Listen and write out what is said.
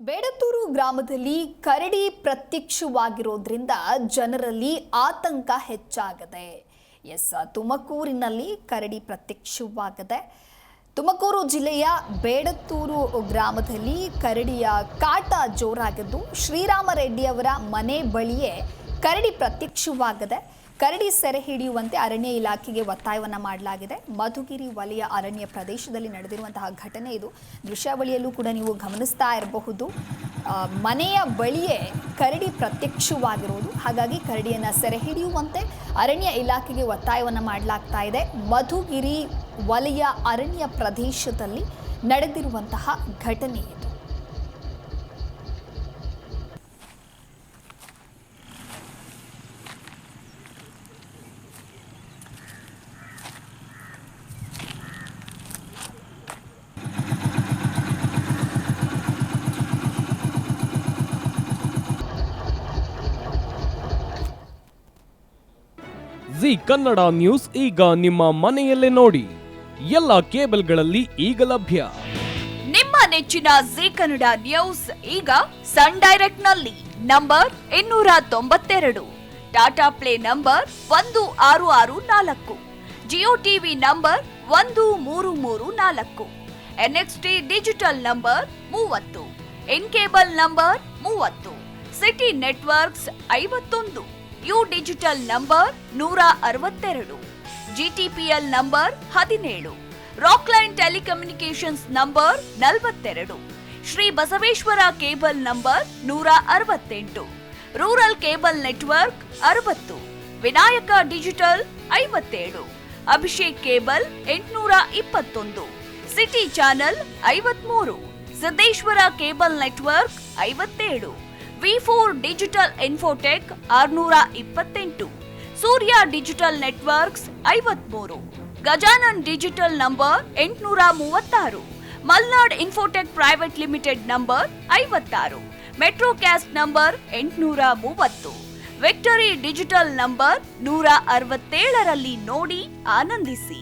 ಬೇಡತ್ತೂರು ಗ್ರಾಮದಲ್ಲಿ ಕರಡಿ ಪ್ರತ್ಯಕ್ಷವಾಗಿರೋದ್ರಿಂದ ಜನರಲ್ಲಿ ಆತಂಕ ಹೆಚ್ಚಾಗಿದೆ. ತುಮಕೂರಿನಲ್ಲಿ ಕರಡಿ ಪ್ರತ್ಯಕ್ಷವಾಗಿದೆ. ತುಮಕೂರು ಜಿಲ್ಲೆಯ ಬೇಡತ್ತೂರು ಗ್ರಾಮದಲ್ಲಿ ಕರಡಿಯ ಕಾಟ ಜೋರಾಗಿದ್ದು ಶ್ರೀರಾಮ ರೆಡ್ಡಿ ಅವರ ಮನೆ ಬಳಿಯೇ ಕರಡಿ ಪ್ರತ್ಯಕ್ಷವಾಗಿದೆ. ಕರಡಿ ಸೆರೆ ಹಿಡಿಯುವಂತೆ ಅರಣ್ಯ ಇಲಾಖೆಗೆ ಒತ್ತಾಯವನ್ನು ಮಾಡಲಾಗಿದೆ. ಮಧುಗಿರಿ ವಲಯ ಅರಣ್ಯ ಪ್ರದೇಶದಲ್ಲಿ ನಡೆದಿರುವಂತಹ ಘಟನೆ ಇದು. ದೃಶ್ಯಾವಳಿಯಲ್ಲೂ ಕೂಡ ನೀವು ಗಮನಿಸ್ತಾ ಇರಬಹುದು. ಮನೆಯ ಬಳಿಯೇ ಕರಡಿ ಪ್ರತ್ಯಕ್ಷವಾಗಿರುವುದು. ಹಾಗಾಗಿ ಕರಡಿಯನ್ನು ಸೆರೆ ಹಿಡಿಯುವಂತೆ ಅರಣ್ಯ ಇಲಾಖೆಗೆ ಒತ್ತಾಯವನ್ನು ಮಾಡಲಾಗ್ತಾ ಇದೆ. ಮಧುಗಿರಿ ವಲಯ ಅರಣ್ಯ ಪ್ರದೇಶದಲ್ಲಿ ನಡೆದಿರುವಂತಹ ಘಟನೆ ಇದು. ಜಿ ಕನ್ನಡ ನ್ಯೂಸ್ ಈಗ ನಿಮ್ಮ ಮನೆಯಲ್ಲೇ ನೋಡಿ. ಎಲ್ಲ ಕೇಬಲ್ಗಳಲ್ಲಿ ಈಗ ಲಭ್ಯ. ನಿಮ್ಮ ನೆಚ್ಚಿನ ಜಿ ಕನ್ನಡ ನ್ಯೂಸ್ ಈಗ ಸನ್ ಡೈರೆಕ್ಟ್ ನಲ್ಲಿ number 292, Tata play number 1664, Jio TV number 1334, NXT digital number 30, N cable number 30, city networks 51, U digital number 162, GTPL number 17, Rockline telecommunications number 42, Shri Basaveshwara cable number 168, rural cable network 60, Vinayaka digital 57, Abhishek cable 821, city channel 53, Siddeshwara cable network 57, V4 digital Infotech 628, ಸೂರ್ಯ digital networks 53, Gajanan digital number 836, Malnad Infotech Private Limited number 56, Metrocast number 830, Victory Digital number 167ರಲ್ಲಿ ನೋಡಿ ಆನಂದಿಸಿ.